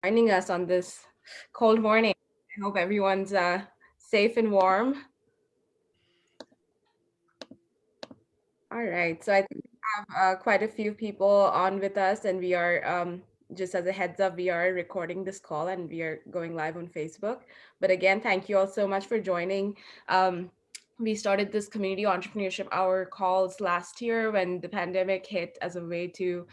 Joining us on this cold morning. I hope everyone's safe and warm. All right, so I think we have quite a few people on with us, and we are just as a heads up, we are recording this call and we are going live on Facebook. But again, thank you all so much for joining. We started this community entrepreneurship hour calls last year when the pandemic hit as a way to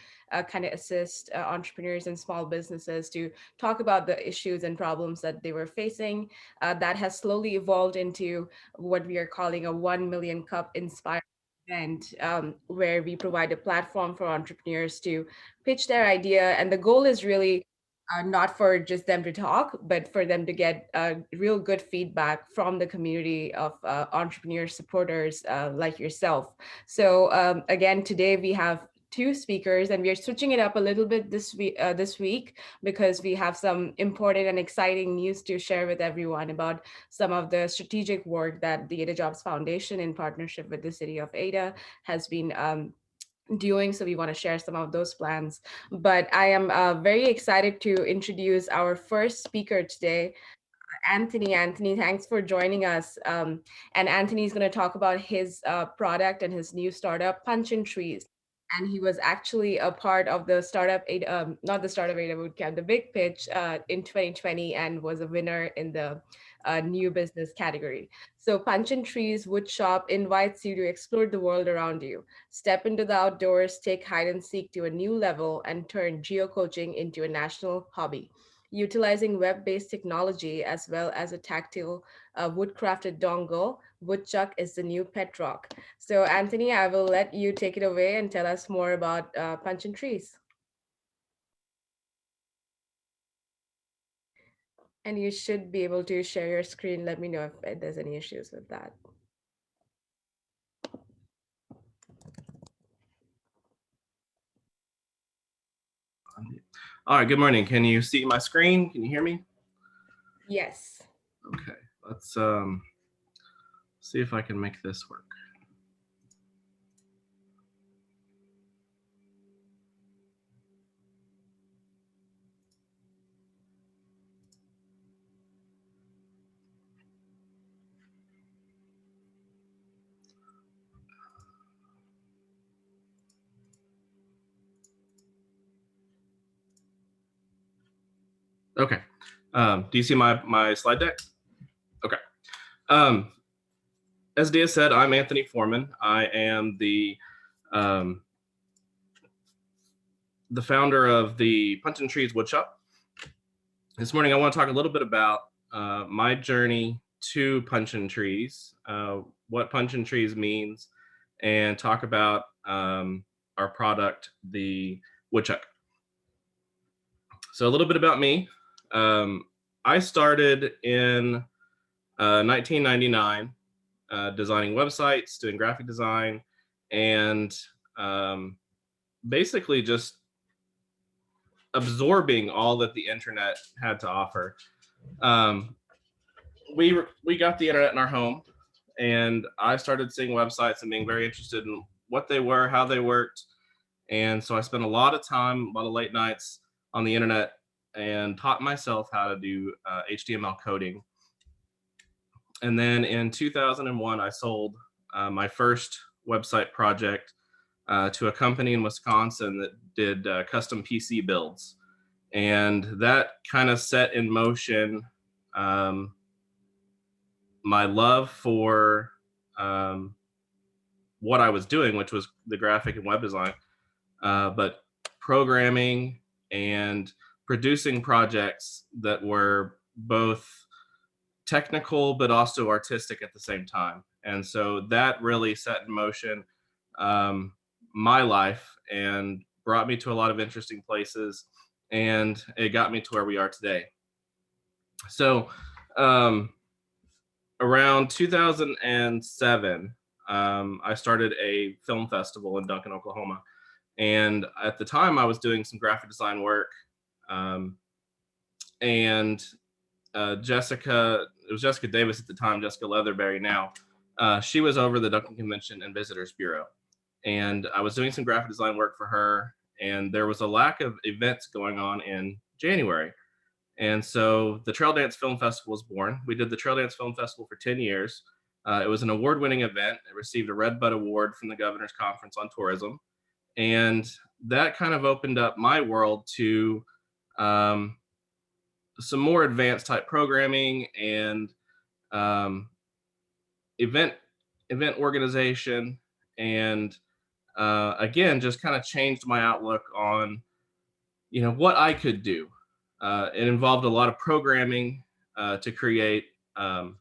kind of assist entrepreneurs and small businesses to talk about the issues and problems that they were facing. That has slowly evolved into what we are calling a 1 million cup inspired event, where we provide a platform for entrepreneurs to pitch their idea. And the goal is really not for just them to talk, but for them to get real good feedback from the community of entrepreneur supporters like yourself. So again, today we have two speakers, and we are switching it up a little bit this week because we have some important and exciting news to share with everyone about some of the strategic work that the Ada Jobs Foundation, in partnership with the city of Ada, has been doing. So we want to share some of those plans. But I am very excited to introduce our first speaker today, Anthony. Anthony, thanks for joining us. And Anthony is going to talk about his product and his new startup, Punchin Trees. And he was actually a part of the not the startup Ada Bootcamp, the Big Pitch in 2020, and was a winner in the new business category. So Punchin Trees Woodshop invites you to explore the world around you. Step into the outdoors, take hide and seek to a new level, and turn geocoaching into a national hobby. Utilizing web based technology as well as a tactile wood-crafted dongle, Woodchuck is the new pet rock. So, Anthony, I will let you take it away and tell us more about Punchin Trees. And you should be able to share your screen. Let me know if there's any issues with that. All right, good morning. Can you see my screen? Can you hear me? Yes. Okay, let's see if I can make this work. Okay, do you see my slide deck? Okay. As Dia said, I'm Anthony Foreman. I am the founder of the Punchin Trees Woodshop. This morning, I want to talk a little bit about my journey to Punchin Trees, what Punchin Trees means, and talk about our product, the Woodchuck. So a little bit about me. I started in 1999 designing websites, doing graphic design, and basically just absorbing all that the internet had to offer. We got the internet in our home, and I started seeing websites and being very interested in what they were, how they worked. And so I spent a lot of time, a lot of late nights on the internet, and taught myself how to do HTML coding. And then in 2001, I sold my first website project to a company in Wisconsin that did custom PC builds. And that kind of set in motion my love for what I was doing, which was the graphic and web design, but programming and producing projects that were both technical but also artistic at the same time. And so that really set in motion my life and brought me to a lot of interesting places, and it got me to where we are today. So around 2007, I started a film festival in Duncan, Oklahoma. And at the time, I was doing some graphic design work. And Jessica, it was Jessica Davis at the time, Jessica Leatherberry now. She was over the Duncan Convention and Visitors Bureau. And I was doing some graphic design work for her. And there was a lack of events going on in January. And so the Trail Dance Film Festival was born. We did the Trail Dance Film Festival for 10 years. It was an award-winning event. It received a Red Bud Award from the Governor's Conference on Tourism. And that kind of opened up my world to um, some more advanced type programming and um, event organization, and again, just kind of changed my outlook on what I could do. It involved a lot of programming to create the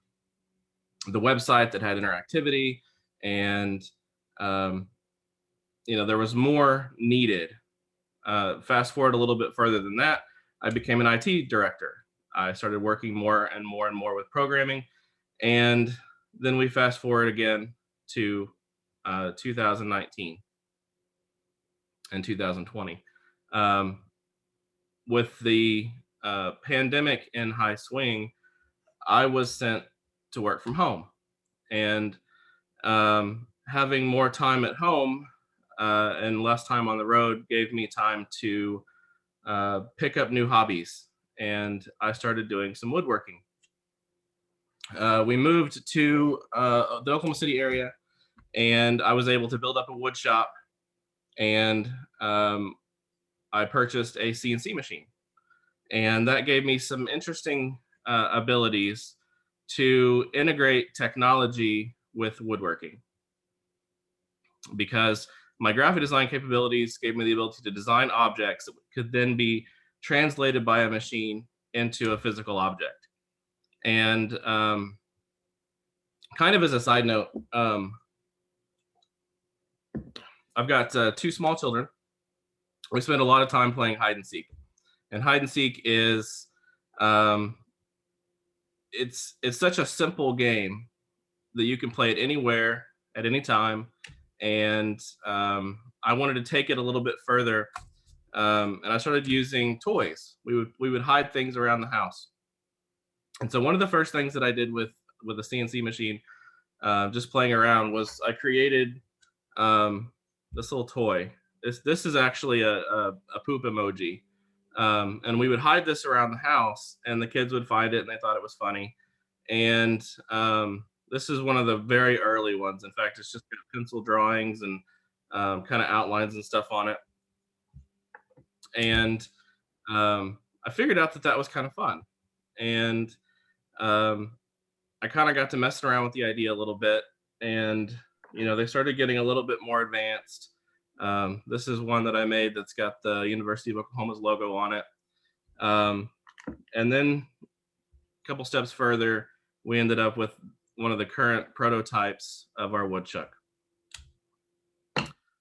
website that had interactivity, and um, there was more needed. Fast forward a little bit further than that, I became an IT director. I started working more and more and more with programming, and then we fast forward again to 2019 and 2020. Um, with the pandemic in high swing, I was sent to work from home, and having more time at home and less time on the road gave me time to pick up new hobbies, and I started doing some woodworking. We moved to the Oklahoma City area, and I was able to build up a wood shop, and I purchased a CNC machine, and that gave me some interesting abilities to integrate technology with woodworking, because my graphic design capabilities gave me the ability to design objects that could then be translated by a machine into a physical object. And kind of as a side note, I've got two small children. We spend a lot of time playing hide and seek, and hide and seek is it's such a simple game that you can play it anywhere at any time. And I wanted to take it a little bit further, and I started using toys. We would hide things around the house. And so one of the first things that I did with a CNC machine, just playing around, was I created this little toy. This is actually a poop emoji. And we would hide this around the house, and the kids would find it and they thought it was funny. And this is one of the very early ones. In fact, it's just pencil drawings and kind of outlines and stuff on it. And I figured out that that was kind of fun. And I kind of got to messing around with the idea a little bit. And, they started getting a little bit more advanced. This is one that I made that's got the University of Oklahoma's logo on it. And then a couple steps further, we ended up with one of the current prototypes of our Woodchuck.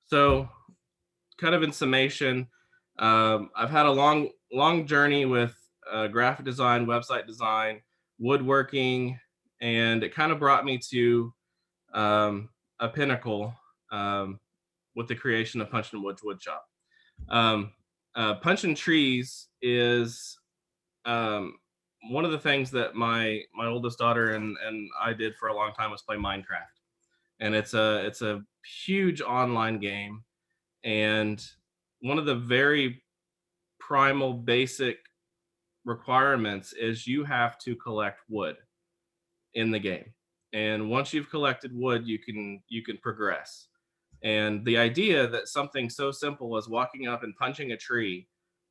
So, kind of in summation, I've had a long journey with graphic design, website design, woodworking, and it kind of brought me to a pinnacle with the creation of Punchin Woodshop. Punchin Trees is one of the things that my oldest daughter and I did for a long time was play Minecraft, and it's a huge online game, and one of the very primal basic requirements is you have to collect wood in the game, and once you've collected wood, you can progress. And the idea that something so simple as walking up and punching a tree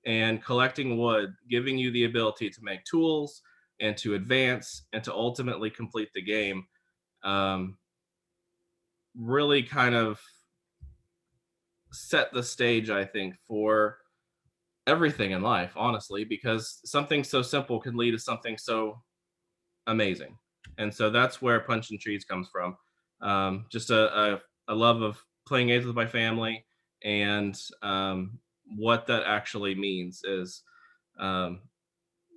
and collecting wood, giving you the ability to make tools and to advance and to ultimately complete the game, really kind of set the stage, I think, for everything in life, honestly, because something so simple can lead to something so amazing. And so that's where Punchin Trees comes from. Just a love of playing games with my family, and what that actually means is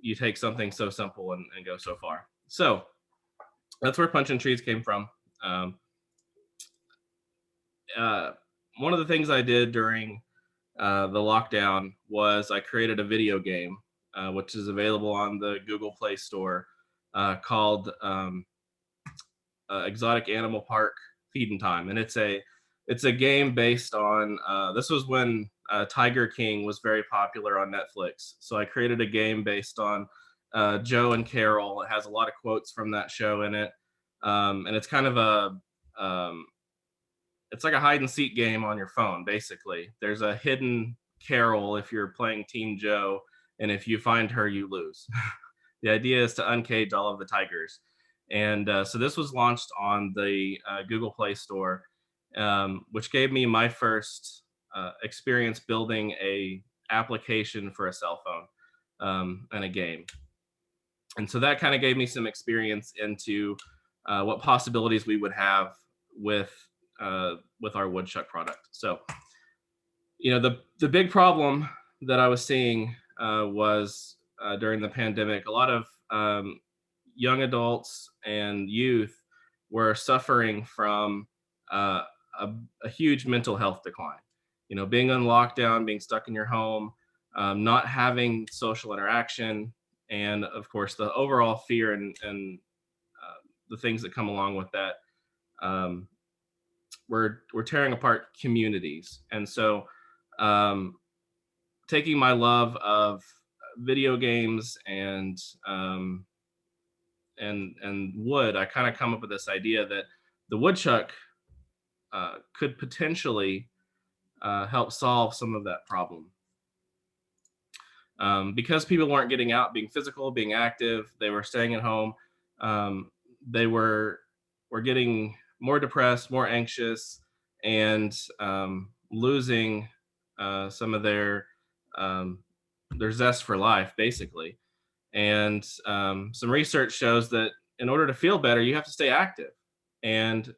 you take something so simple and go so far. So that's where Punchin Trees came from. One of the things I did during the lockdown was I created a video game, which is available on the Google Play Store, called Exotic Animal Park Feeding Time, and it's a game based on. This was when Tiger King was very popular on Netflix. So I created a game based on Joe and Carol. It has a lot of quotes from that show in it, and it's kind of it's like a hide and seek game on your phone. Basically, there's a hidden Carol if you're playing Team Joe, and if you find her, you lose. The idea is to uncage all of the tigers. And so this was launched on the Google Play Store, which gave me my first experience building a application for a cell phone and a game. And so that kind of gave me some experience into what possibilities we would have with our Woodchuck product. So, the big problem that I was seeing was during the pandemic, a lot of young adults and youth were suffering from uh, a huge mental health decline. Being on lockdown, being stuck in your home, not having social interaction, and of course the overall fear and the things that come along with that. Um, we're tearing apart communities, and so um, taking my love of video games and wood, I kind of come up with this idea that the woodchuck could potentially help solve some of that problem. Because people weren't getting out, being physical, being active, they were staying at home. They were getting more depressed, more anxious, and losing some of their zest for life, basically. And some research shows that in order to feel better, you have to stay active. And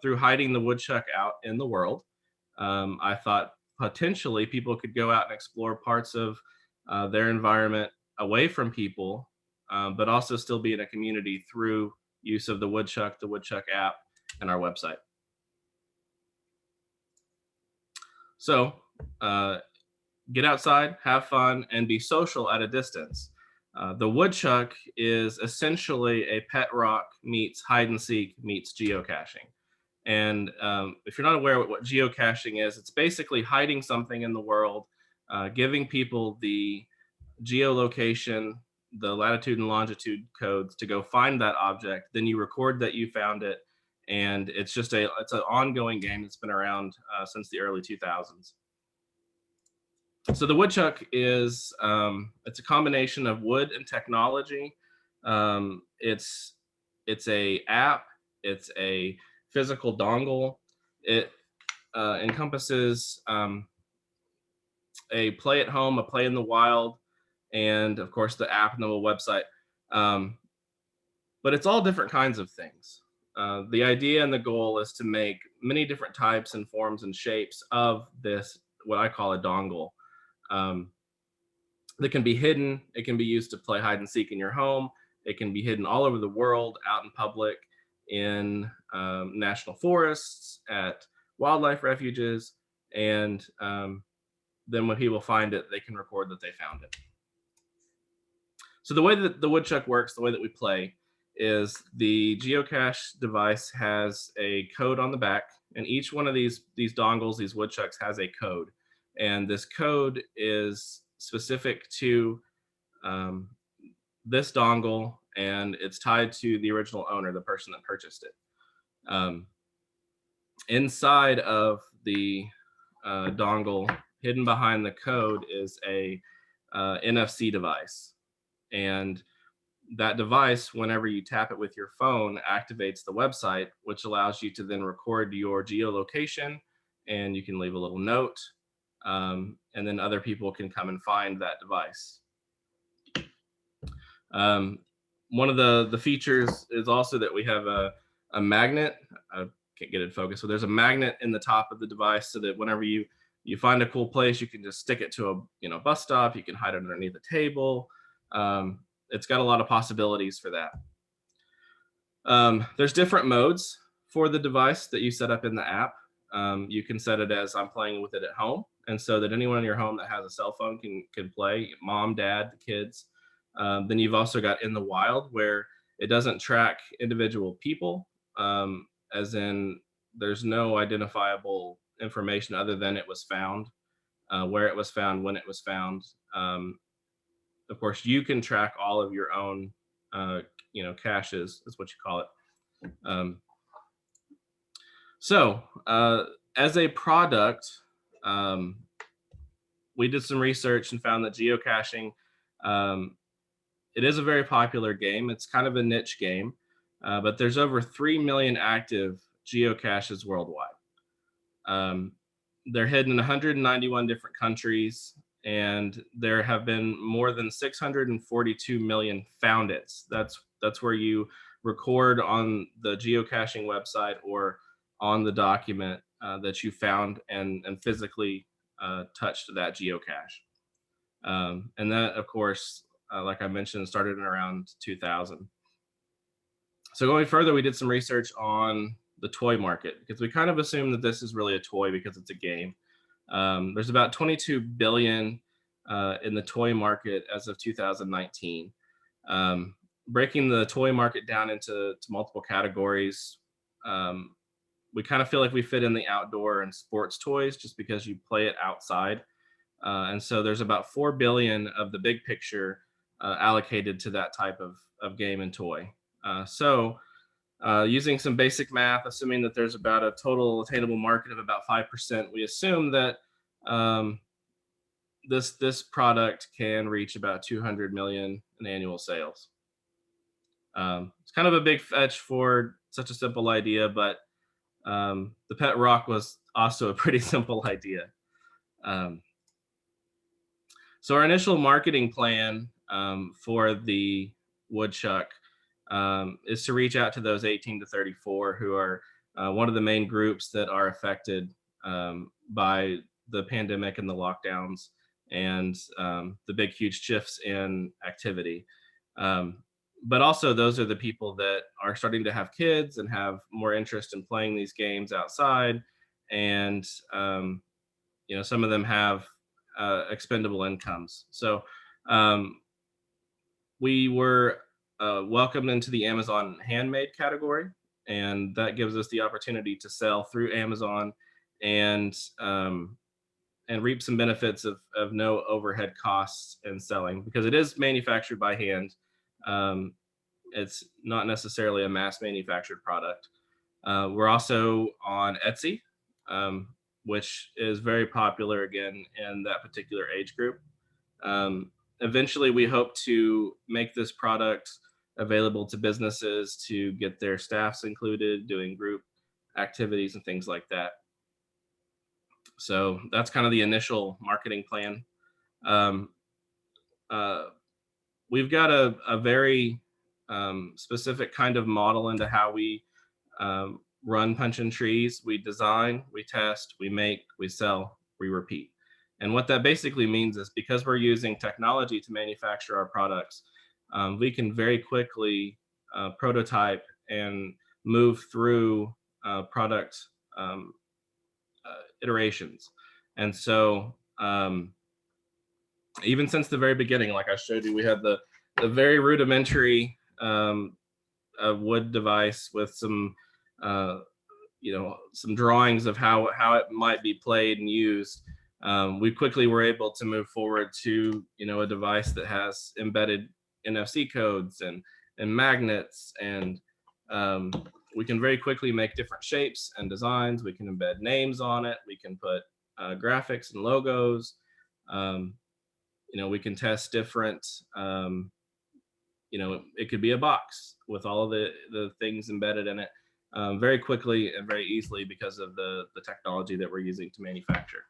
through hiding the woodchuck out in the world, I thought potentially people could go out and explore parts of their environment away from people, but also still be in a community through use of the Woodchuck app, and our website. So get outside, have fun, and be social at a distance. The Woodchuck is essentially a pet rock meets hide and seek meets geocaching. And if you're not aware of what geocaching is, it's basically hiding something in the world, giving people the geolocation, the latitude and longitude codes to go find that object. Then you record that you found it, and it's an ongoing game that's been around since the early 2000s. So the Woodchuck is it's a combination of wood and technology. It's a app. It's a physical dongle. It encompasses a play at home, a play in the wild, and of course the app and the website. But it's all different kinds of things. The idea and the goal is to make many different types and forms and shapes of this, what I call a dongle. That can be hidden. It can be used to play hide and seek in your home. It can be hidden all over the world, out in public, in national forests, at wildlife refuges, and then when people find it, they can record that they found it. So the way that the Woodchuck works, the way that we play, is the geocache device has a code on the back, and each one of these dongles, these Woodchucks, has a code, and this code is specific to this dongle, and it's tied to the original owner, the person that purchased it. Inside of the dongle, hidden behind the code, is a NFC device, and that device, whenever you tap it with your phone, activates the website, which allows you to then record your geolocation, and you can leave a little note, and then other people can come and find that device. One of the features is also that we have a magnet. I can't get it focused, so there's a magnet in the top of the device, so that whenever you find a cool place, you can just stick it to a bus stop. You can hide it underneath a table. It's got a lot of possibilities for that. There's different modes for the device that you set up in the app. You can set it as I'm playing with it at home, and so that anyone in your home that has a cell phone can play, mom, dad, the kids. Then you've also got in the wild, where it doesn't track individual people, as in there's no identifiable information other than it was found. where it was found, when it was found. Of course, you can track all of your own, caches, is what you call it. So, as a product, um, we did some research and found that geocaching, um, it is a very popular game. It's kind of a niche game, but there's over 3 million active geocaches worldwide. Um, they're hidden in 191 different countries, and there have been more than 642 million found its. That's where you record on the geocaching website or on the document that you found and physically touched that geocache. And that, of course, like I mentioned, started in around 2000. So going further, we did some research on the toy market because we kind of assume that this is really a toy because it's a game. There's about 22 billion in the toy market as of 2019. Um, Breaking the toy market down into multiple categories, um, we kind of feel like we fit in the outdoor and sports toys just because you play it outside. And so there's about 4 billion of the big picture allocated to that type of game and toy. Using some basic math, assuming that there's about a total attainable market of about 5%, we assume that um, this product can reach about 200 million in annual sales. It's kind of a big fetch for such a simple idea, but the pet rock was also a pretty simple idea. Um, So our initial marketing plan for the Woodchuck is to reach out to those 18 to 34 who are one of the main groups that are affected by the pandemic and the lockdowns and the big, huge shifts in activity. Um, but also, those are the people that are starting to have kids and have more interest in playing these games outside. And some of them have expendable incomes. So um, we were welcomed into the Amazon handmade category, and that gives us the opportunity to sell through Amazon and and reap some benefits of no overhead costs in selling because it is manufactured by hand. Um, it's not necessarily a mass manufactured product. We're also on Etsy, um, which is very popular again in that particular age group. Um, Eventually, we hope to make this product available to businesses to get their staffs included, doing group activities and things like that. So that's kind of the initial marketing plan. Um, uh, we've got a very specific kind of model into how we run Punchin Trees. We design, we test, we make, we sell, we repeat. And what that basically means is because we're using technology to manufacture our products, we can very quickly prototype and move through product um, iterations. And so, even since the very beginning, like I showed you, we had the very rudimentary wood device with some uh, some drawings of how it might be played and used. We quickly were able to move forward to a device that has embedded NFC codes and magnets, and um, we can very quickly make different shapes and designs. We can embed names on it. We can put graphics and logos. Um, we can test different. It could be a box with all of the things embedded in it very quickly and very easily because of the technology that we're using to manufacture.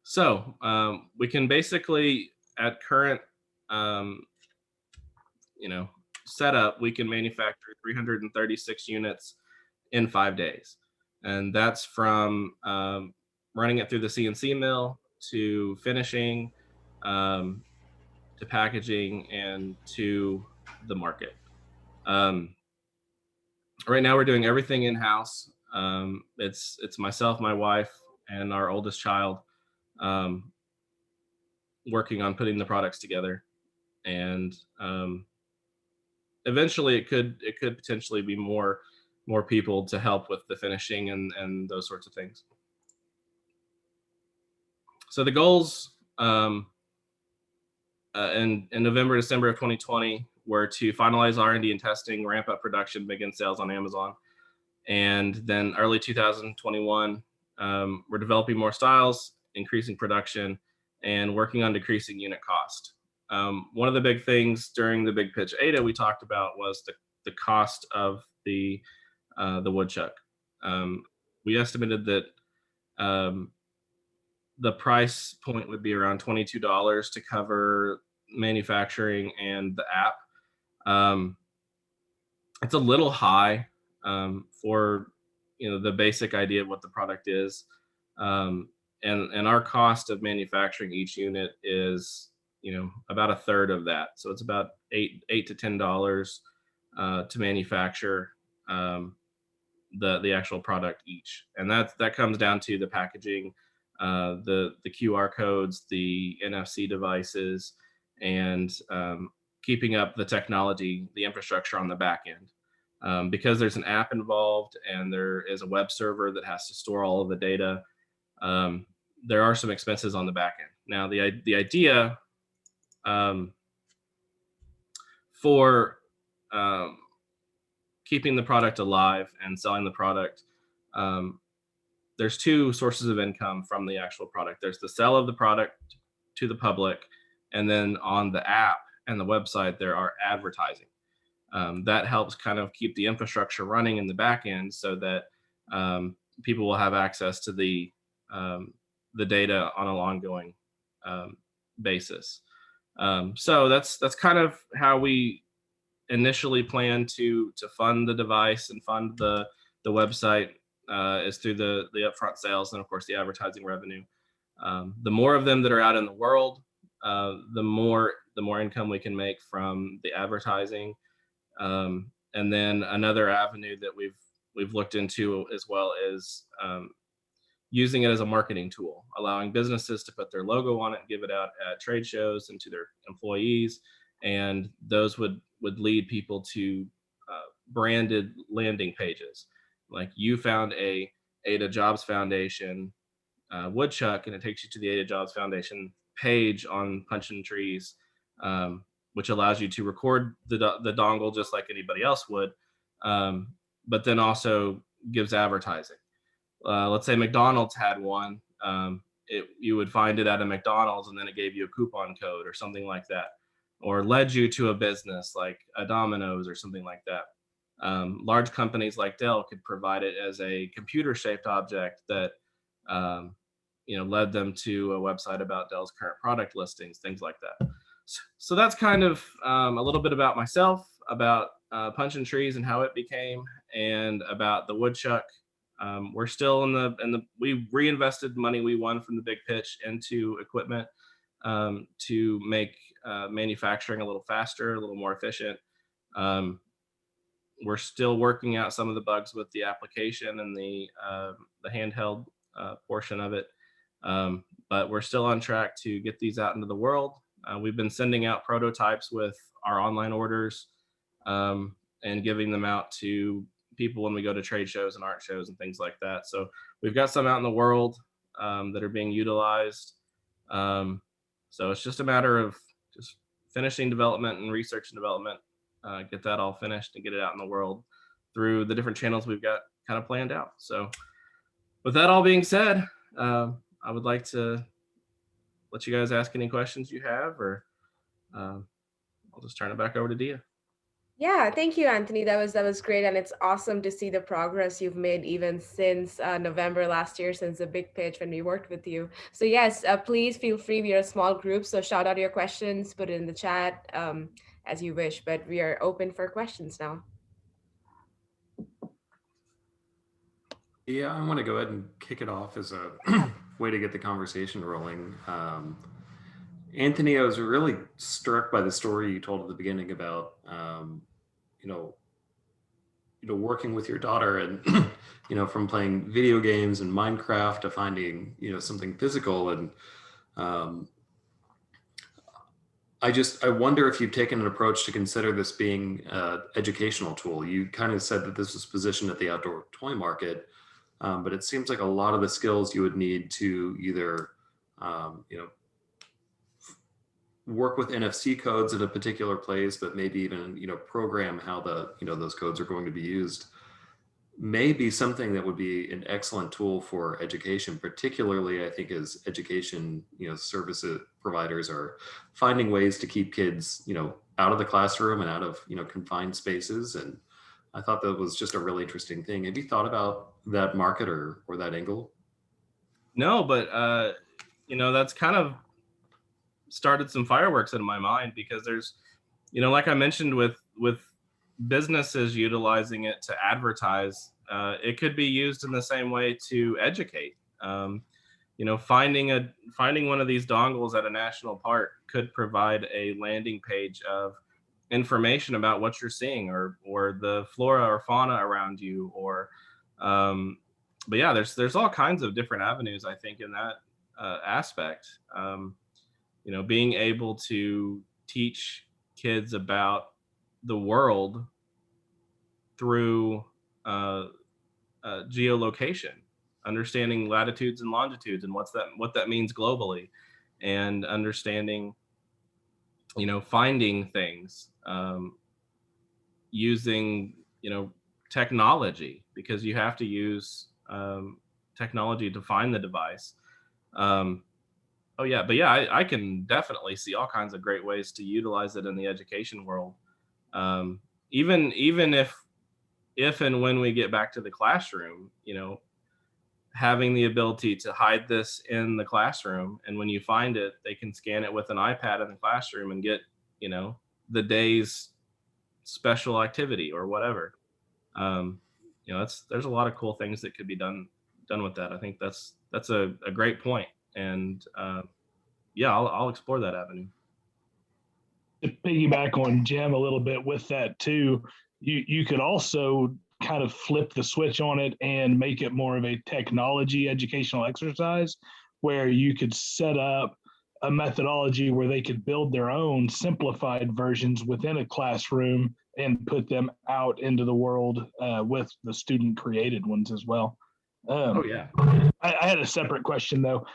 So we can basically, at current, um, setup, we can manufacture 336 units in 5 days. And that's from running it through the CNC mill to finishing, um, to packaging, and to the market. Right now, we're doing everything in house. It's myself, my wife, and our oldest child um, working on putting the products together. And eventually, it could potentially be more people to help with the finishing and those sorts of things. So the goals in November, December of 2020 were to finalize R&D and testing, ramp up production, begin sales on Amazon. And then early 2021, we're developing more styles, increasing production, and working on decreasing unit cost. One of the big things during the Big Pitch ADA we talked about was the cost of the Woodchuck. We estimated that the price point would be around $22 to cover manufacturing and the app. It's a little high for the basic idea of what the product is, and our cost of manufacturing each unit is about a third of that. So it's about eight to $10 to manufacture the actual product each, and that comes down to the packaging, the QR codes, the NFC devices, and keeping up the technology, the infrastructure on the back end. Because there's an app involved and there is a web server that has to store all of the data, there are some expenses on the back end. Now, the idea for keeping the product alive and selling the product, there's two sources of income from the actual product. There's the sale of the product to the public, and then on the app and the website, there are advertising. That helps kind of keep the infrastructure running in the back end so that people will have access to the data on an ongoing basis. So that's kind of how we initially plan to fund the device and fund the website, is through the upfront sales and of course the advertising revenue. The more of them that are out in the world, the more income we can make from the advertising. And then another avenue that we've looked into as well is using it as a marketing tool, allowing businesses to put their logo on it, give it out at trade shows and to their employees, and those would lead people to branded landing pages. Like, you found a Ada Jobs Foundation Woodchuck, and it takes you to the Ada Jobs Foundation page on Punchin Trees, which allows you to record the dongle just like anybody else would, but then also gives advertising. Let's say McDonald's had one. You would find it at a McDonald's, and then it gave you a coupon code or something like that, or led you to a business like a Domino's or something like that. Large companies like Dell could provide it as a computer-shaped object that led them to a website about Dell's current product listings, things like that. So that's kind of a little bit about myself, about Punchin Trees and how it became, and about the Woodchuck. We're still we reinvested money we won from the Big Pitch into equipment to make manufacturing a little faster, a little more efficient. We're still working out some of the bugs with the application and the handheld portion of it, but we're still on track to get these out into the world. We've been sending out prototypes with our online orders and giving them out to people when we go to trade shows and art shows and things like that. So we've got some out in the world that are being utilized. So it's just a matter of just finishing development and research and development, get that all finished and get it out in the world through the different channels we've got kind of planned out. So with that all being said, I would like to let you guys ask any questions you have, or I'll just turn it back over to Dia. Yeah, thank you, Anthony. That was great, and it's awesome to see the progress you've made even since November last year, since the Big Pitch when we worked with you. So yes, please feel free. We are a small group, so shout out your questions, put it in the chat as you wish. But we are open for questions now. Yeah, I want to go ahead and kick it off as a way to get the conversation rolling. Anthony, I was really struck by the story you told at the beginning about, working with your daughter and, from playing video games and Minecraft to finding, something physical. And I wonder if you've taken an approach to consider this being an educational tool. You kind of said that this was positioned at the outdoor toy market, but it seems like a lot of the skills you would need to either you know, work with NFC codes in a particular place, but maybe even, you know, program how the, you know, those codes are going to be used, may be something that would be an excellent tool for education, particularly I think as education, you know, services providers are finding ways to keep kids, you know, out of the classroom and out of, you know, confined spaces. And I thought that was just a really interesting thing. Have you thought about that market or that angle? No, but you know, that's kind of started some fireworks in my mind, because there's, you know, like I mentioned, with businesses utilizing it to advertise, it could be used in the same way to educate. You know, finding one of these dongles at a national park could provide a landing page of information about what you're seeing, or the flora or fauna around you, or but yeah, there's all kinds of different avenues, I think, in that aspect. You know, being able to teach kids about the world through uh, geolocation, understanding latitudes and longitudes, and what that means globally, and understanding, you know, finding things, using, you know, technology, because you have to use technology to find the device. Um, oh yeah, but yeah, I can definitely see all kinds of great ways to utilize it in the education world. Um, even if and when we get back to the classroom, you know, having the ability to hide this in the classroom, and when you find it, they can scan it with an iPad in the classroom and get, you know, the day's special activity or whatever. Um, you know, there's a lot of cool things that could be done with that. I think that's a great point, and yeah, I'll explore that avenue. To piggyback on Jim a little bit with that too, you could also kind of flip the switch on it and make it more of a technology educational exercise, where you could set up a methodology where they could build their own simplified versions within a classroom and put them out into the world with the student created ones as well. Oh yeah. I had a separate question though.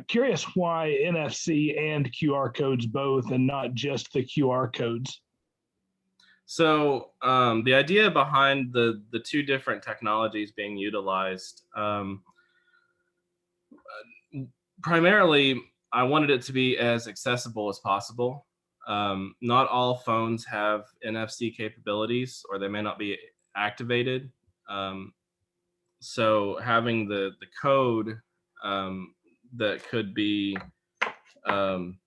Curious why NFC and QR codes both, and not just the QR codes. So the idea behind the two different technologies being utilized, primarily, I wanted it to be as accessible as possible. Not all phones have NFC capabilities, or they may not be activated. Um, so having the code that could be um,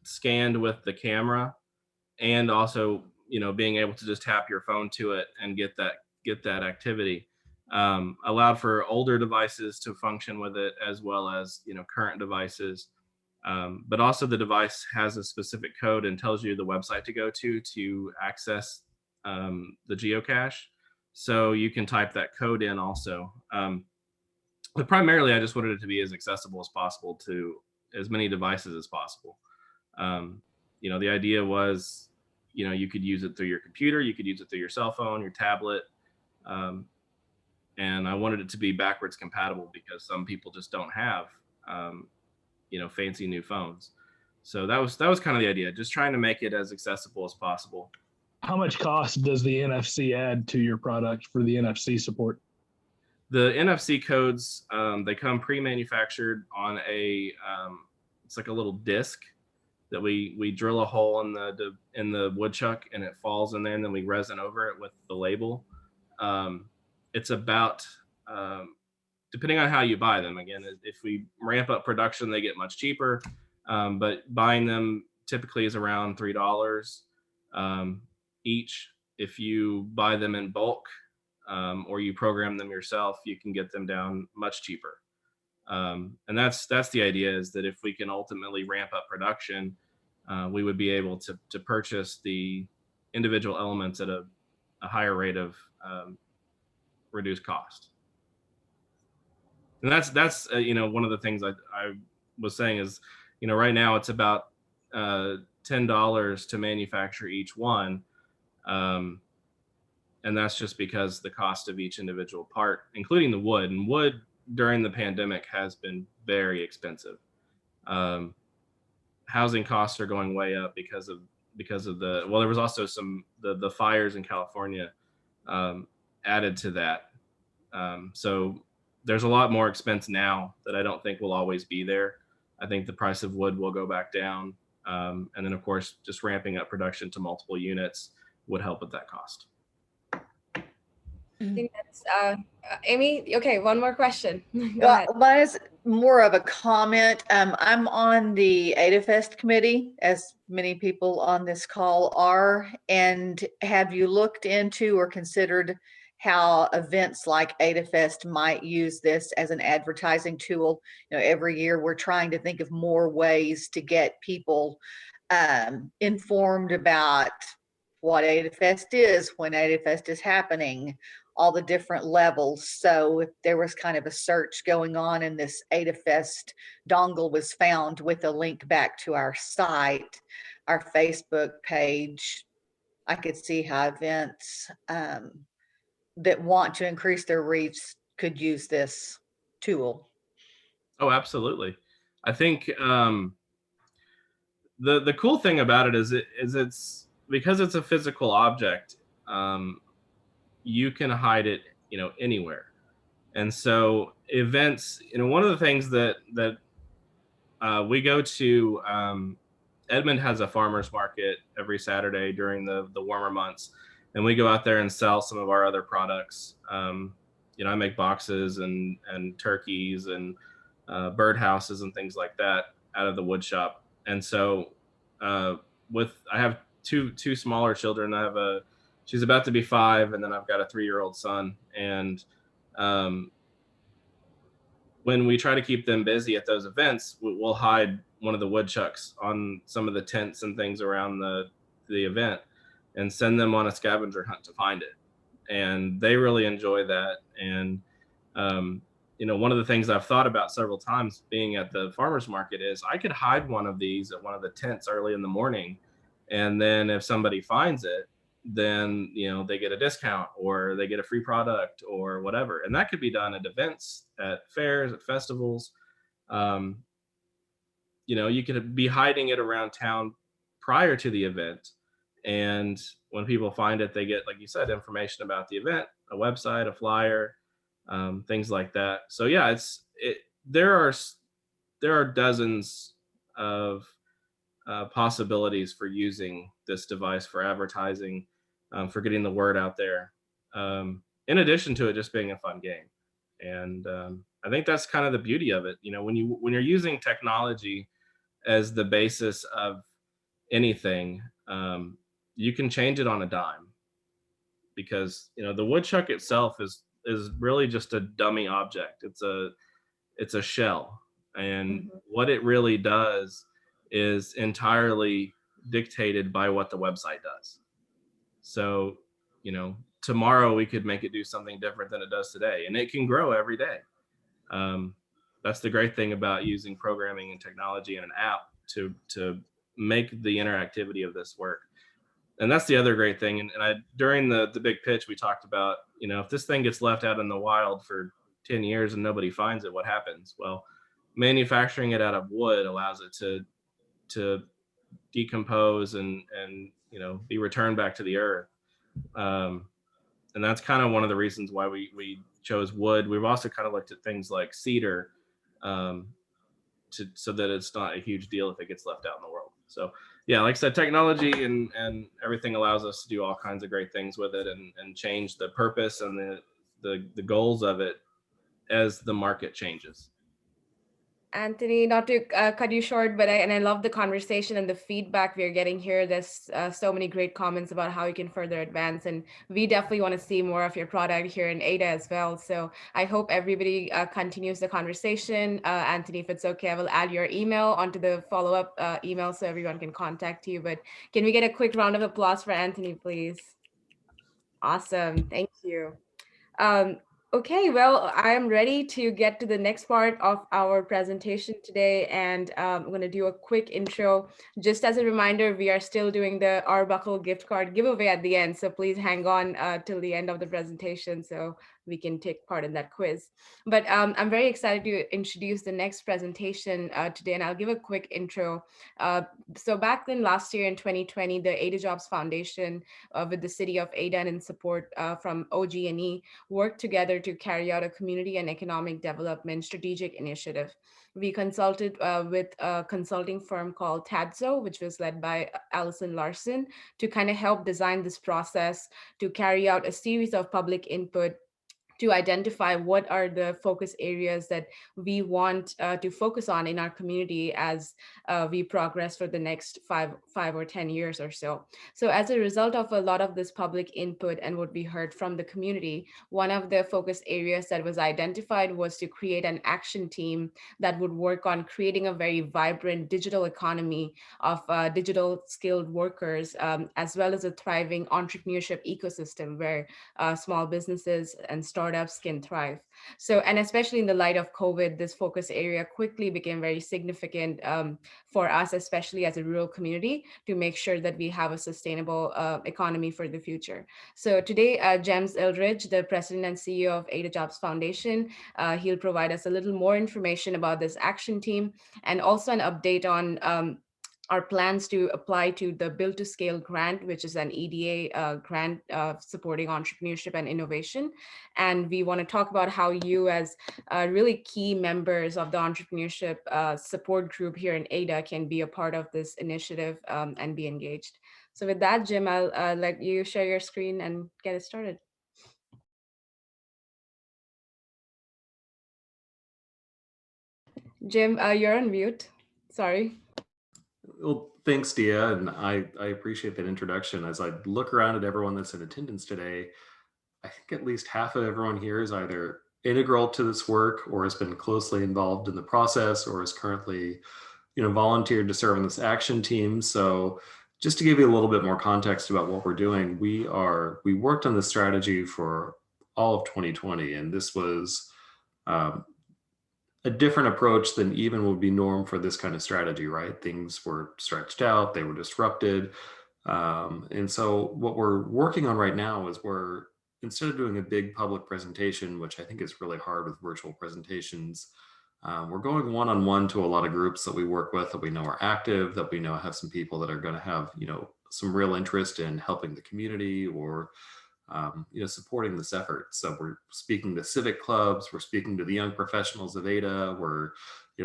scanned with the camera, and also, you know, being able to just tap your phone to it and get that activity, allowed for older devices to function with it, as well as, you know, current devices. But also the device has a specific code and tells you the website to go to access the geocache. So you can type that code in also. But primarily, I just wanted it to be as accessible as possible to as many devices as possible. You know, the idea was, you know, you could use it through your computer, you could use it through your cell phone, your tablet, and I wanted it to be backwards compatible, because some people just don't have, you know, fancy new phones. So that was kind of the idea, just trying to make it as accessible as possible. How much cost does the NFC add to your product for the NFC support? The NFC codes, they come pre-manufactured on it's like a little disc that we drill a hole in the woodchuck, and it falls in there, and then we resin over it with the label. It's about, depending on how you buy them. Again, if we ramp up production, they get much cheaper, but buying them typically is around $3 each. If you buy them in bulk, or you program them yourself, you can get them down much cheaper. And that's the idea, is that if we can ultimately ramp up production, we would be able to purchase the individual elements at a higher rate of reduced cost. And that's you know, one of the things I was saying is, you know, right now it's about $10 to manufacture each one, and that's just because the cost of each individual part, including the wood, and wood during the pandemic has been very expensive. Housing costs are going way up because of the, well, there was also the fires in California added to that. So there's a lot more expense now that I don't think will always be there. I think the price of wood will go back down. And then of course, just ramping up production to multiple units would help with that cost. I think that's Amy. Okay, one more question. Go Well, ahead. mine is more of a comment. I'm on the AdaFest committee, as many people on this call are. And have you looked into or considered how events like AdaFest might use this as an advertising tool? You know, every year we're trying to think of more ways to get people informed about what AdaFest is, when AdaFest is happening, all the different levels. So if there was kind of a search going on and this AdaFest dongle was found with a link back to our site, our Facebook page, I could see how events that want to increase their reach could use this tool. Oh, absolutely. I think the cool thing about it is it's because it's a physical object. You can hide it, anywhere. And so events, one of the things that we go to, Edmond has a farmer's market every Saturday during the warmer months, and we go out there and sell some of our other products. I make boxes and turkeys and bird houses and things like that out of the wood shop. And so I have two smaller children. She's about to be 5, and then I've got a 3-year-old son. And when we try to keep them busy at those events, we'll hide one of the woodchucks on some of the tents and things around the event and send them on a scavenger hunt to find it. And they really enjoy that. And, one of the things I've thought about several times being at the farmer's market is I could hide one of these at one of the tents early in the morning. And then if somebody finds it, then they get a discount or they get a free product or whatever. And that could be done at events, at fairs, at festivals. You could be hiding it around town prior to the event, and when people find it, they get, like you said, information about the event, a website, a flyer, things like that. So yeah, there are dozens of possibilities for using this device for advertising, for getting the word out there, in addition to it just being a fun game. And I think that's kind of the beauty of it. When you're using technology as the basis of anything, you can change it on a dime, because the woodchuck itself is really just a dummy object. It's a shell, and what it really does is entirely dictated by what the website does. So, tomorrow we could make it do something different than it does today, and it can grow every day. That's the great thing about using programming and technology and an app to make the interactivity of this work. And that's the other great thing. And during the big pitch, we talked about, if this thing gets left out in the wild for 10 years and nobody finds it, what happens? Well, manufacturing it out of wood allows it to decompose and be returned back to the earth. And that's kind of one of the reasons why we chose wood. We've also kind of looked at things like cedar, so that it's not a huge deal if it gets left out in the world. So yeah, like I said, technology and everything allows us to do all kinds of great things with it, and change the purpose and the goals of it as the market changes. Anthony, not to cut you short, but I love the conversation and the feedback we're getting here. There's so many great comments about how you can further advance, and we definitely want to see more of your product here in Ada as well. So I hope everybody continues the conversation. Anthony, if it's okay, I will add your email onto the follow-up email so everyone can contact you. But can we get a quick round of applause for Anthony, please? Awesome, thank you. Okay, well, I am ready to get to the next part of our presentation today, and I'm going to do a quick intro. Just as a reminder, we are still doing the Arbuckle gift card giveaway at the end, so please hang on till the end of the presentation so we can take part in that quiz. But I'm very excited to introduce the next presentation today, and I'll give a quick intro. So back then, last year in 2020, the Ada Jobs Foundation with the city of Ada and in support from OG&E worked together to carry out a community and economic development strategic initiative. We consulted with a consulting firm called TADSO, which was led by Allison Larson, to kind of help design this process, to carry out a series of public input, to identify what are the focus areas that we want to focus on in our community as we progress for the next 5 or 10 years or so. So as a result of a lot of this public input and what we heard from the community, one of the focus areas that was identified was to create an action team that would work on creating a very vibrant digital economy of digital skilled workers, as well as a thriving entrepreneurship ecosystem where small businesses and startups can thrive. So, and especially in the light of COVID, this focus area quickly became very significant for us, especially as a rural community, to make sure that we have a sustainable economy for the future. So today, James Eldridge, the president and CEO of Ada Jobs Foundation, he'll provide us a little more information about this action team and also an update on our plans to apply to the Build to Scale grant, which is an EDA grant supporting entrepreneurship and innovation. And we want to talk about how you, as really key members of the entrepreneurship support group here in Ada, can be a part of this initiative and be engaged. So with that, Jim, I'll let you share your screen and get it started. Jim, you're on mute. Sorry. Well, thanks, Dia, and I appreciate that introduction. As I look around at everyone that's in attendance today, I think at least half of everyone here is either integral to this work or has been closely involved in the process or is currently, volunteered to serve on this action team. So just to give you a little bit more context about what we're doing, we worked on this strategy for all of 2020, and this was a different approach than even would be norm for this kind of strategy, right? Things were stretched out, they were disrupted. And so what we're working on right now is instead of doing a big public presentation, which I think is really hard with virtual presentations, we're going one-on-one to a lot of groups that we work with, that we know are active, that we know have some people that are going to have, some real interest in helping the community or supporting this effort. So we're speaking to civic clubs, we're speaking to the young professionals of Ada, we're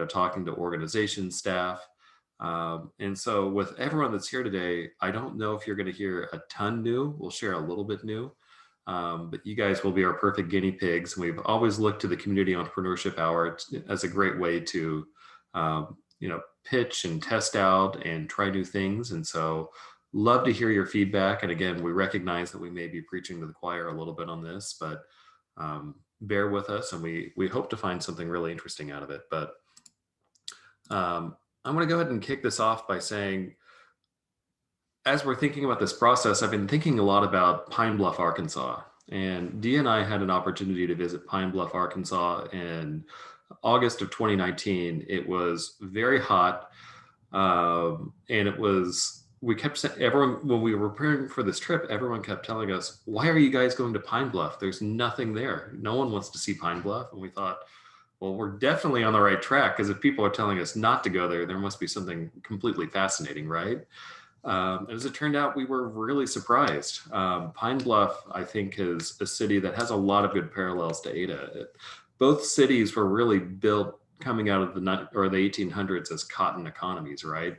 talking to organization staff. And so with everyone that's here today, I don't know if you're going to hear a ton new. We'll share a little bit new, but you guys will be our perfect guinea pigs. And we've always looked to the Community Entrepreneurship Hour as a great way to pitch and test out and try new things. And so love to hear your feedback. And again, we recognize that we may be preaching to the choir a little bit on this, but bear with us, and we hope to find something really interesting out of it. But I'm going to go ahead and kick this off by saying, as we're thinking about this process, I've been thinking a lot about Pine Bluff, Arkansas. And Dee and I had an opportunity to visit Pine Bluff, Arkansas in August of 2019. It was very hot. And we kept saying, when we were preparing for this trip, everyone kept telling us, why are you guys going to Pine Bluff? There's nothing there. No one wants to see Pine Bluff. And we thought, well, we're definitely on the right track, because if people are telling us not to go there, there must be something completely fascinating, right? As it turned out, we were really surprised. Pine Bluff, I think, is a city that has a lot of good parallels to Ada. Both cities were really built coming out of the 1800s as cotton economies, right?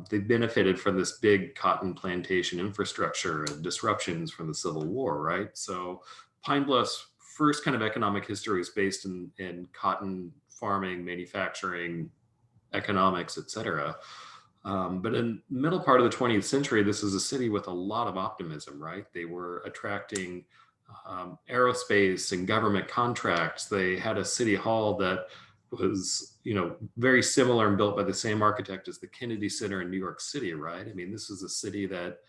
They benefited from this big cotton plantation infrastructure and disruptions from the Civil War, right? So Pine Bluff's first kind of economic history is based in cotton farming, manufacturing, economics, et cetera. But in the middle part of the 20th century, this is a city with a lot of optimism, right? They were attracting aerospace and government contracts. They had a city hall that was, very similar and built by the same architect as the Kennedy Center in New York City, right? I mean, this is a city that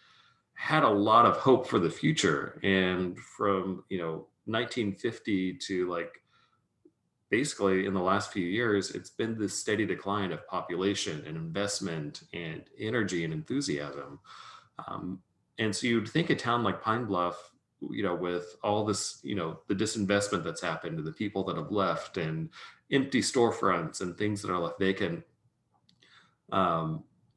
had a lot of hope for the future. And from, 1950 to basically in the last few years, it's been this steady decline of population and investment and energy and enthusiasm. And so you'd think a town like Pine Bluff with all this, the disinvestment that's happened and the people that have left and empty storefronts and things that are left vacant,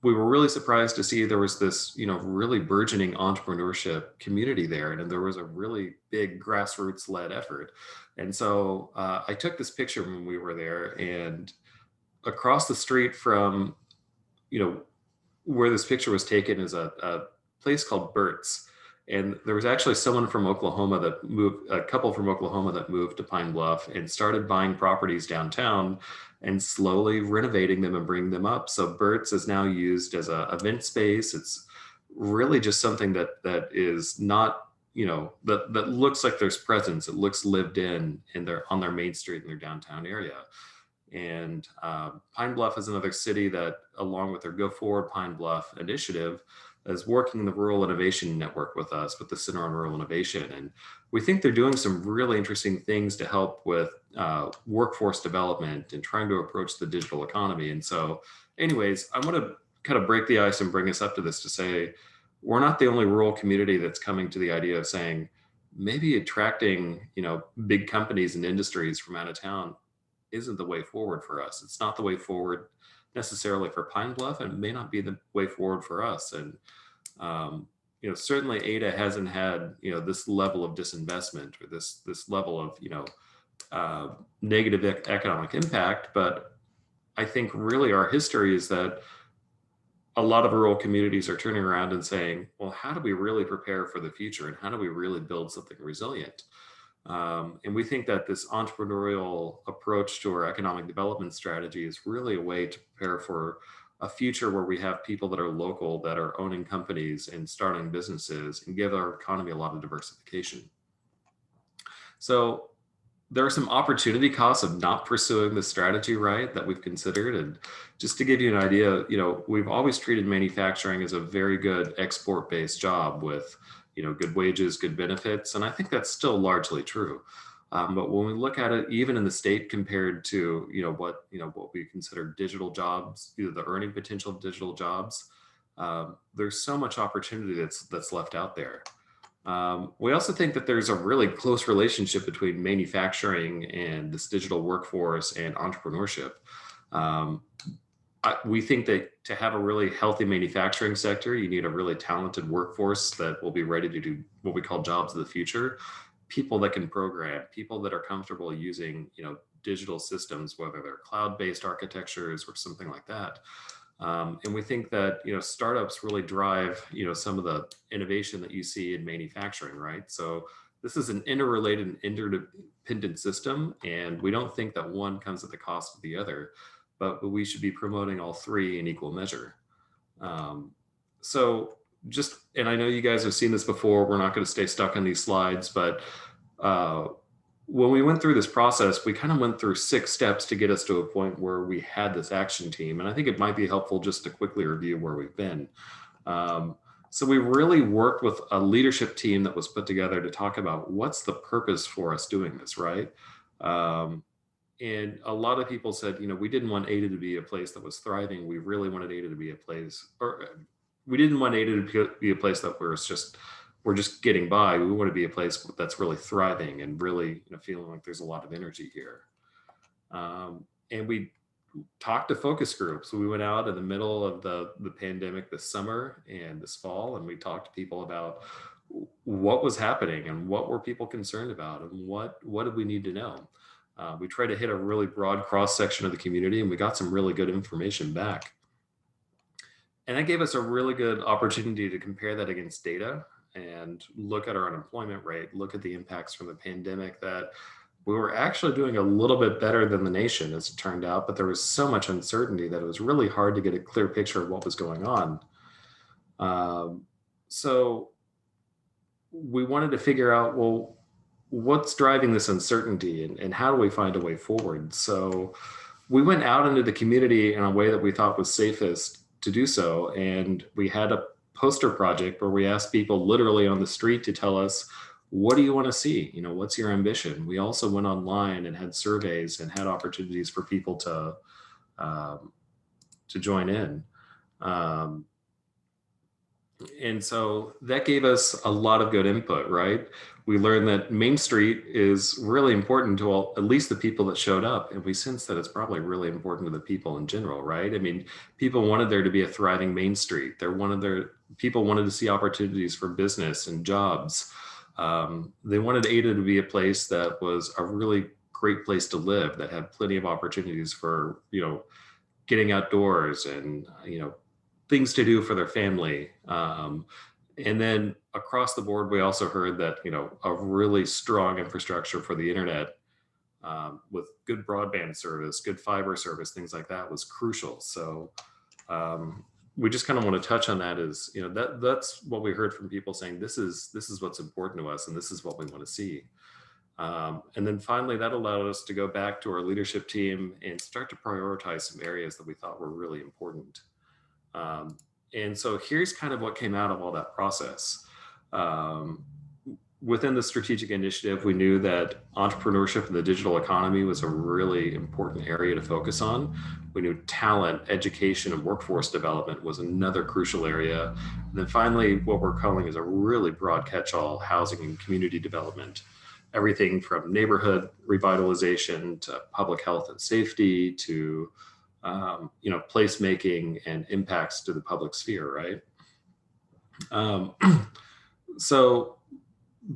we were really surprised to see there was this, really burgeoning entrepreneurship community there. And there was a really big grassroots led effort. And so I took this picture when we were there, and across the street from, where this picture was taken is a place called Burt's. And there was actually someone from Oklahoma that moved, a couple from Oklahoma that moved to Pine Bluff and started buying properties downtown and slowly renovating them and bringing them up. So Burt's is now used as a event space. It's really just something that is not, that looks like there's presence. It looks lived in on their main street in their downtown area. And Pine Bluff is another city that, along with their Go Forward Pine Bluff initiative, is working in the Rural Innovation Network with us, with the Center on Rural Innovation. And we think they're doing some really interesting things to help with workforce development and trying to approach the digital economy. And so anyways, I want to kind of break the ice and bring us up to this to say, we're not the only rural community that's coming to the idea of saying, maybe attracting, big companies and industries from out of town isn't the way forward for us. It's not the way forward necessarily for Pine Bluff, and it may not be the way forward for us. And certainly Ada hasn't had this level of disinvestment or this level of negative economic impact. But I think really our history is that a lot of rural communities are turning around and saying, well, how do we really prepare for the future, and how do we really build something resilient? And we think that this entrepreneurial approach to our economic development strategy is really a way to prepare for a future where we have people that are local, that are owning companies and starting businesses, and give our economy a lot of diversification. So there are some opportunity costs of not pursuing the strategy right that we've considered. And just to give you an idea, we've always treated manufacturing as a very good export-based job with good wages, good benefits. And I think that's still largely true. But when we look at it, even in the state compared to, what we consider digital jobs, either the earning potential of digital jobs, there's so much opportunity that's left out there. We also think that there's a really close relationship between manufacturing and this digital workforce and entrepreneurship. We think that to have a really healthy manufacturing sector, you need a really talented workforce that will be ready to do what we call jobs of the future. People that can program, people that are comfortable using, digital systems, whether they're cloud-based architectures or something like that. And we think that, startups really drive, some of the innovation that you see in manufacturing, right? So this is an interrelated and interdependent system, and we don't think that one comes at the cost of the other, but we should be promoting all three in equal measure. And I know you guys have seen this before, we're not going to stay stuck on these slides, but when we went through this process, we kind of went through 6 steps to get us to a point where we had this action team. And I think it might be helpful just to quickly review where we've been. So we really worked with a leadership team that was put together to talk about what's the purpose for us doing this, right? And a lot of people said, we didn't want Ada to be a place that was thriving. We really wanted Ada to be a place, or we didn't want Ada to be a place that we're just getting by. We want to be a place that's really thriving and really feeling like there's a lot of energy here. And we talked to focus groups. We went out in the middle of the pandemic this summer and this fall, and we talked to people about what was happening and what were people concerned about and what did we need to know. We tried to hit a really broad cross section of the community, and we got some really good information back. And that gave us a really good opportunity to compare that against data and look at our unemployment rate, look at the impacts from the pandemic, that we were actually doing a little bit better than the nation, as it turned out, but there was so much uncertainty that it was really hard to get a clear picture of what was going on. So we wanted to figure out, well, what's driving this uncertainty and how do we find a way forward? So we went out into the community in a way that we thought was safest to do so. And we had a poster project where we asked people literally on the street to tell us, what do you want to see? What's your ambition? We also went online and had surveys and had opportunities for people to join in. And so that gave us a lot of good input, right? We learned that Main Street is really important to all, at least the people that showed up. And we sense that it's probably really important to the people in general, right? I mean, people wanted there to be a thriving Main Street. People wanted to see opportunities for business and jobs. They wanted Ada to be a place that was a really great place to live, that had plenty of opportunities for, getting outdoors and, things to do for their family. And then across the board, we also heard that, a really strong infrastructure for the internet, with good broadband service, good fiber service, things like that was crucial. So we just kind of want to touch on that as, that's what we heard from people saying, this is what's important to us, and this is what we want to see. And then finally, that allowed us to go back to our leadership team and start to prioritize some areas that we thought were really important. And so here's kind of what came out of all that process. Within the strategic initiative, we knew that entrepreneurship in the digital economy was a really important area to focus on. We knew talent, education, and workforce development was another crucial area. And then finally, what we're calling is a really broad catch-all: housing and community development. Everything from neighborhood revitalization to public health and safety to placemaking and impacts to the public sphere, right? So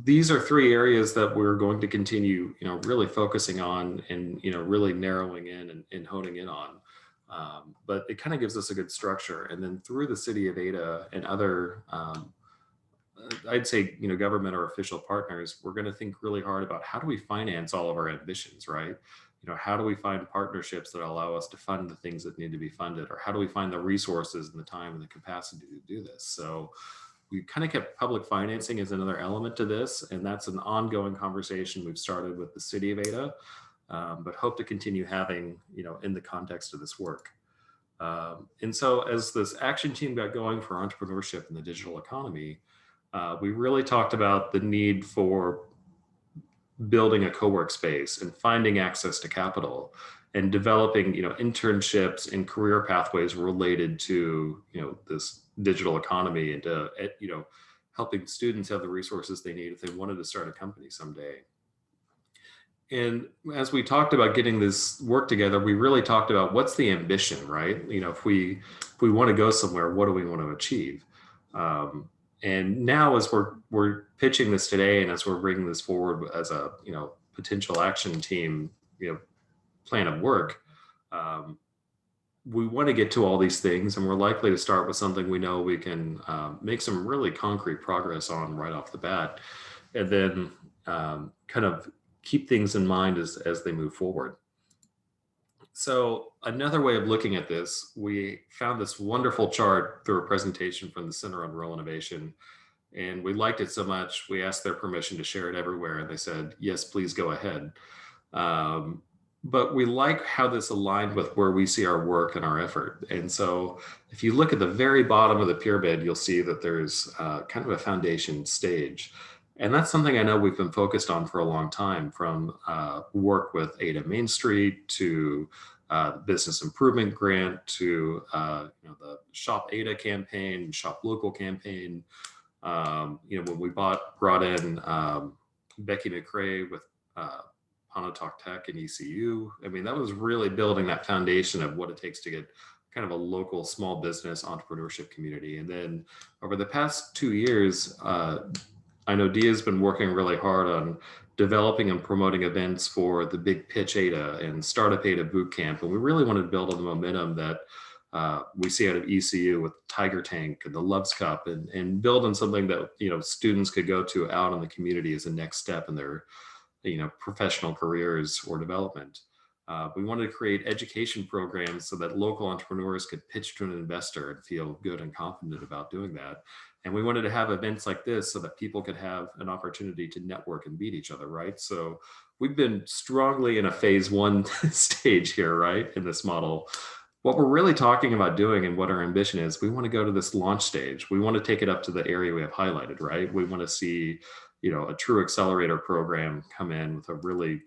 these are three areas that we're going to continue, really focusing on and, really narrowing in and honing in on. But it kind of gives us a good structure. And then through the city of Ada and other, I'd say, government or official partners, we're going to think really hard about how do we finance all of our ambitions, right? How do we find partnerships that allow us to fund the things that need to be funded? Or how do we find the resources and the time and the capacity to do this? So we kind of kept public financing as another element to this. And that's an ongoing conversation we've started with the city of Ada, but hope to continue having, in the context of this work. And so as this action team got going for entrepreneurship in the digital economy, we really talked about the need for building a co-work space and finding access to capital and developing, internships and career pathways related to, this digital economy, and to, helping students have the resources they need if they wanted to start a company someday. And as we talked about getting this work together, we really talked about what's the ambition, right? If we want to go somewhere, what do we want to achieve? And now, as we're pitching this today, and as we're bringing this forward as a potential action team plan of work, we want to get to all these things, and we're likely to start with something we know we can make some really concrete progress on right off the bat, and then kind of keep things in mind as they move forward. So another way of looking at this, we found this wonderful chart through a presentation from the Center on Rural Innovation, and we liked it so much, we asked their permission to share it everywhere, and they said, yes, please go ahead. But we like how this aligned with where we see our work and our effort. And so if you look at the very bottom of the pyramid, you'll see that there's kind of a foundation stage. And that's something I know we've been focused on for a long time, from work with Ada Main Street to the Business Improvement Grant to the Shop Ada campaign, Shop Local campaign. When we brought in Becky McRae with Pontotoc Tech and ECU, I mean, that was really building that foundation of what it takes to get kind of a local small business entrepreneurship community. And then over the past 2 years, I know Dia's been working really hard on developing and promoting events for the Big Pitch Ada and Startup Ada Bootcamp. And we really wanted to build on the momentum that we see out of ECU with Tiger Tank and the Loves Cup, and build on something that, students could go to out in the community as a next step in their, professional careers or development. We wanted to create education programs so that local entrepreneurs could pitch to an investor and feel good and confident about doing that. And we wanted to have events like this so that people could have an opportunity to network and meet each other, right? So we've been strongly in a phase one stage here, right, in this model. What we're really talking about doing and what our ambition is, we want to go to this launch stage. We want to take it up to the area we have highlighted, right? We want to see, a true accelerator program come in with a really,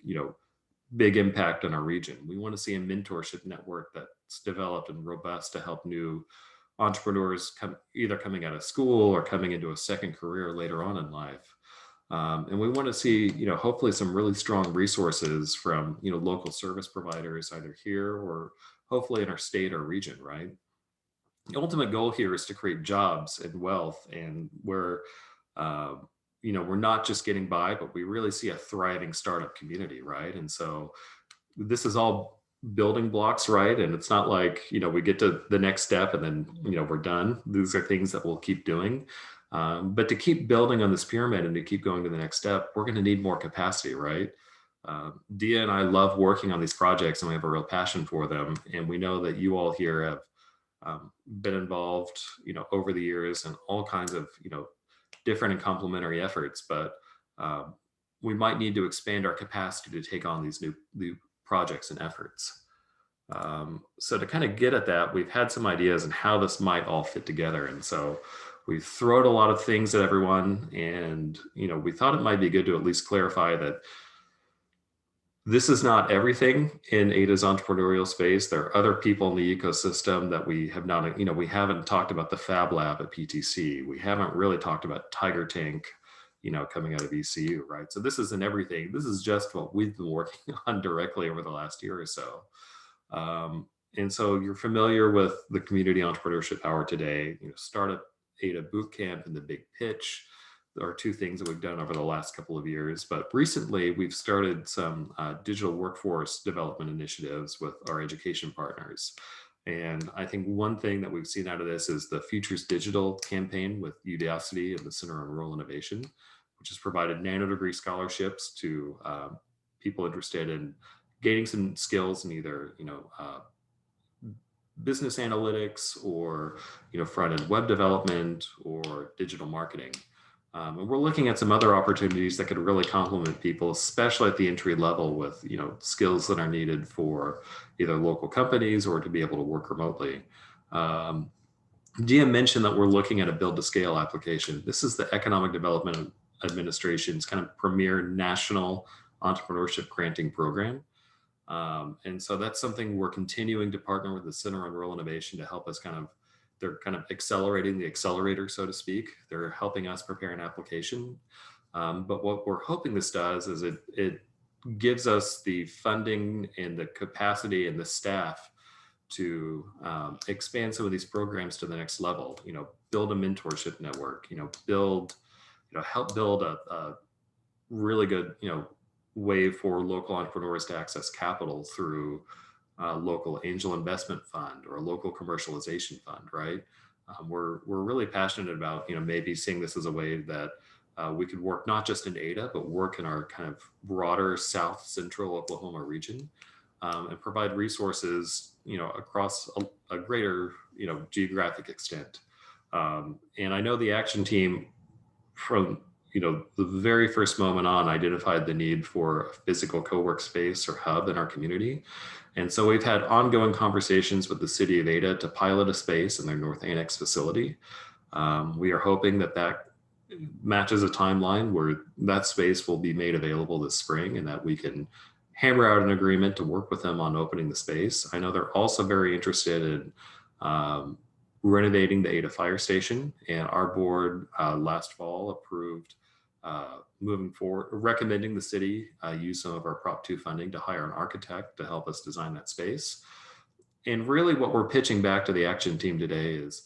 big impact on our region. We want to see a mentorship network that's developed and robust to help new entrepreneurs either coming out of school or coming into a second career later on in life. And we want to see, hopefully some really strong resources from, local service providers, either here or hopefully in our state or region, right? The ultimate goal here is to create jobs and wealth, and where, we're not just getting by, but we really see a thriving startup community, right? And so this is all building blocks, right? And it's not like, we get to the next step and then, we're done. These are things that we'll keep doing. But to keep building on this pyramid and to keep going to the next step, we're going to need more capacity, right? Dia and I love working on these projects, and we have a real passion for them. And we know that you all here have been involved, over the years in all kinds of, different and complementary efforts. But we might need to expand our capacity to take on these new projects and efforts. So to kind of get at that, we've had some ideas on how this might all fit together. And so we've thrown a lot of things at everyone, and we thought it might be good to at least clarify that this is not everything in Ada's entrepreneurial space. There are other people in the ecosystem that we have not, we haven't talked about the Fab Lab at PTC. We haven't really talked about Tiger Tank, coming out of ECU, right? So this isn't everything. This is just what we've been working on directly over the last year or so. And so you're familiar with the Community Entrepreneurship Hour today, Startup Ada Bootcamp and the Big Pitch. There are two things that we've done over the last couple of years. But recently, we've started some digital workforce development initiatives with our education partners. And I think one thing that we've seen out of this is the Futures Digital campaign with Udacity and the Center on Rural Innovation, which has provided nanodegree scholarships to people interested in gaining some skills in either, business analytics or, front-end web development or digital marketing. And we're looking at some other opportunities that could really complement people, especially at the entry level, with skills that are needed for either local companies or to be able to work remotely. Gia mentioned that we're looking at a build to scale application. This is the Economic Development Administration's kind of premier national entrepreneurship granting program. And so that's something we're continuing to partner with the Center on Rural Innovation to help us they're kind of accelerating the accelerator, so to speak. They're helping us prepare an application. But what we're hoping this does is it gives us the funding and the capacity and the staff to expand some of these programs to the next level, build a mentorship network, help build a really good, way for local entrepreneurs to access capital through a local angel investment fund or a local commercialization fund, right? We're really passionate about, maybe seeing this as a way that we could work not just in Ada, but work in our kind of broader South Central Oklahoma region, and provide resources, across a greater, geographic extent. And I know the action team from, the very first moment on identified the need for a physical co-work space or hub in our community. And so we've had ongoing conversations with the city of Ada to pilot a space in their North Annex facility. We are hoping that matches a timeline where that space will be made available this spring, and that we can hammer out an agreement to work with them on opening the space. I know they're also very interested in renovating the Ada Fire Station, and our board last fall approved moving forward, recommending the city use some of our Prop 2 funding to hire an architect to help us design that space. And really what we're pitching back to the action team today is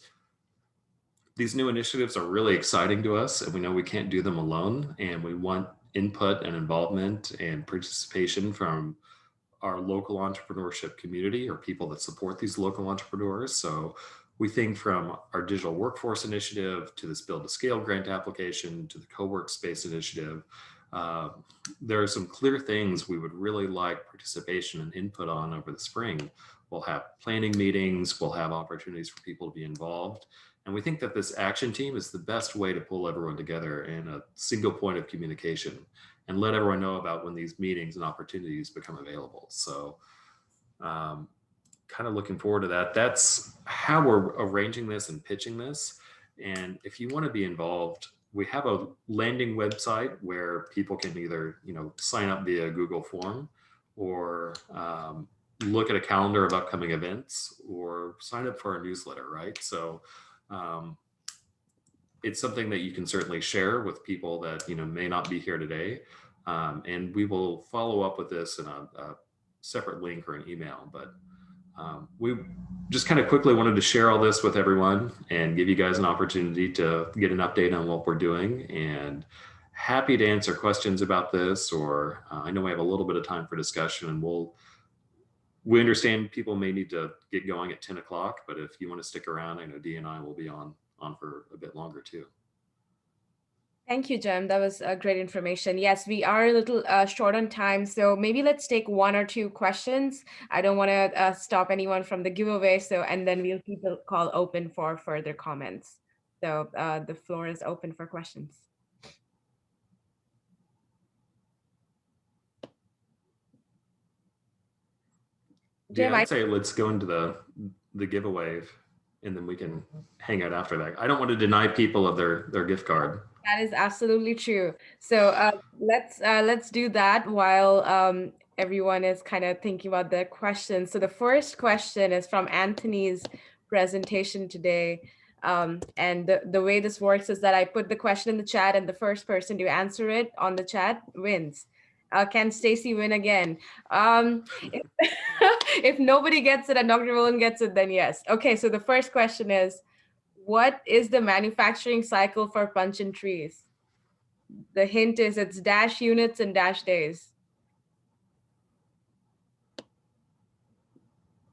these new initiatives are really exciting to us, and we know we can't do them alone, and we want input and involvement and participation from our local entrepreneurship community or people that support these local entrepreneurs. So we think from our digital workforce initiative to this build to scale grant application to the co-work space initiative, there are some clear things we would really like participation and input on over the spring. We'll have planning meetings, we'll have opportunities for people to be involved. And we think that this action team is the best way to pull everyone together in a single point of communication and let everyone know about when these meetings and opportunities become available. So kind of looking forward to that. That's how we're arranging this and pitching this. And if you want to be involved, we have a landing website where people can either, sign up via Google form or look at a calendar of upcoming events or sign up for our newsletter, right? So it's something that you can certainly share with people that, you know, may not be here today. And we will follow up with this in a separate link or an email, but we just kind of quickly wanted to share all this with everyone and give you guys an opportunity to get an update on what we're doing, and happy to answer questions about this, or I know we have a little bit of time for discussion, and we understand people may need to get going at 10 o'clock, but if you want to stick around, I know Dee and I will be on for a bit longer too. Thank you, Jem. That was great information. Yes, we are a little short on time, so maybe let's take one or two questions. I don't want to stop anyone from the giveaway, so and then we'll keep the call open for further comments. So the floor is open for questions. Jem, Yeah, I'd say let's go into the giveaway, and then we can hang out after that. I don't want to deny people of their gift card. That is absolutely true. So let's do that while everyone is kind of thinking about their questions. So the first question is from Anthony's presentation today. And the way this works is that I put the question in the chat, and the first person to answer it on the chat wins. Can Stacy win again? If, if nobody gets it and Dr. Roland gets it, then yes. Okay, so the first question is, what is the manufacturing cycle for Punchin Trees? The hint is it's dash units and dash days.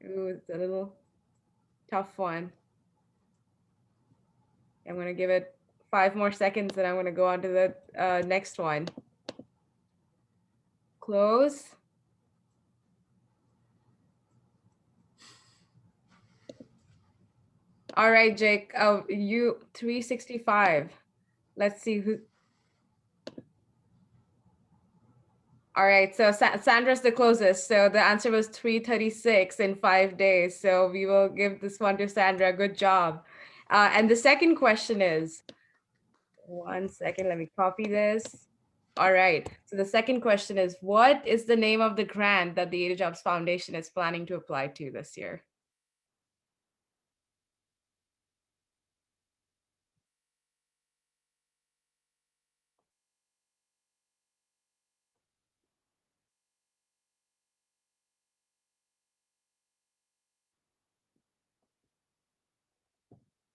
Ooh, it's a little tough one. I'm going to give it 5 more seconds, and I'm going to go on to the next one. Close. All right, Jake, you 365. Let's see who. All right, so Sandra's the closest. So the answer was 336 in 5 days. So we will give this one to Sandra. Good job. And the second question is, 1 second, let me copy this. All right, so the second question is, what is the name of the grant that the Jobs Foundation is planning to apply to this year?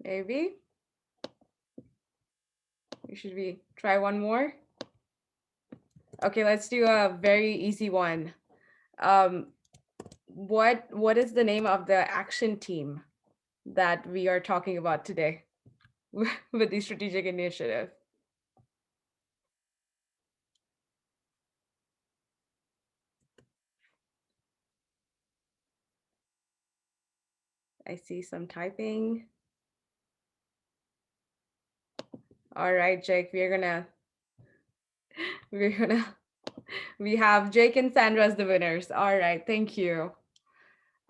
Maybe we should try one more. Okay, let's do a very easy one. What is the name of the action team that we are talking about today with the strategic initiative? I see some typing. All right, Jake, we have Jake and Sandra as the winners. All right, thank you.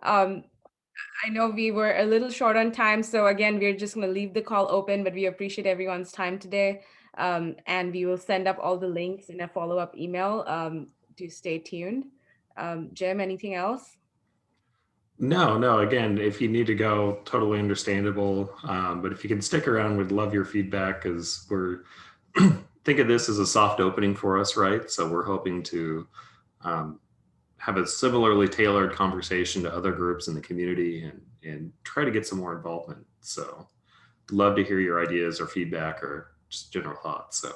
I know we were a little short on time, so again, we're just going to leave the call open, but we appreciate everyone's time today. And we will send up all the links in a follow-up email to stay tuned. Jim, anything else? No. Again, if you need to go, totally understandable. But if you can stick around, we'd love your feedback, because we're think of this as a soft opening for us, right? So we're hoping to have a similarly tailored conversation to other groups in the community, and try to get some more involvement. So love to hear your ideas or feedback or just general thoughts. So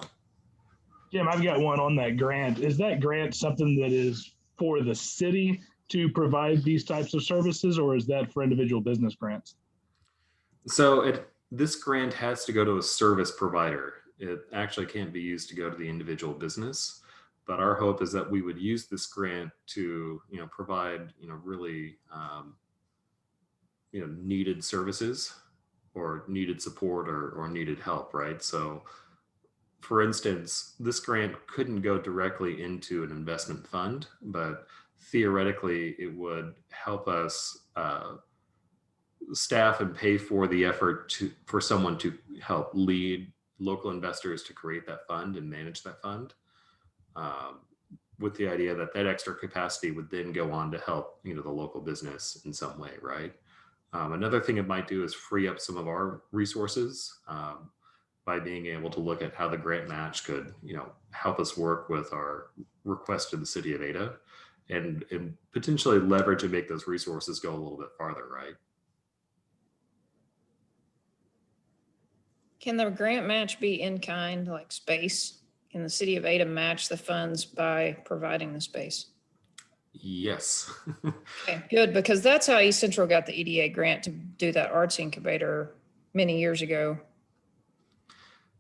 Jim, I've got one on that grant. Is that grant something that is for the city to provide these types of services, or is that for individual business grants? So this grant has to go to a service provider. It actually can't be used to go to the individual business. But our hope is that we would use this grant to, provide, really, needed services or needed support or needed help, right? So, for instance, this grant couldn't go directly into an investment fund, but theoretically, it would help us staff and pay for the effort for someone to help lead local investors to create that fund and manage that fund. with the idea that that extra capacity would then go on to help, the local business in some way, right? Another thing it might do is free up some of our resources by being able to look at how the grant match could, help us work with our request to the city of Ada and potentially leverage and make those resources go a little bit farther, right? Can the grant match be in kind, like space? Can the city of Ada match the funds by providing the space? Yes. Okay, good, because that's how East Central got the EDA grant to do that arts incubator many years ago.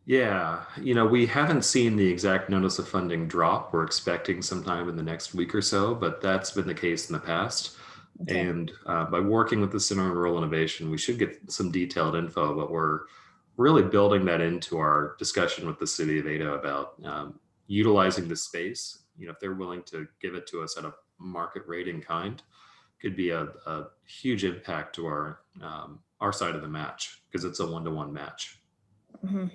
Yeah, we haven't seen the exact notice of funding drop. We're expecting sometime in the next week or so, but that's been the case in the past. Okay. And by working with the Center on Rural Innovation, we should get some detailed info, but we're really building that into our discussion with the city of Ada about utilizing the space. If they're willing to give it to us at a market rate in kind, could be a huge impact to our side of the match because it's a one-to-one match. Mhm.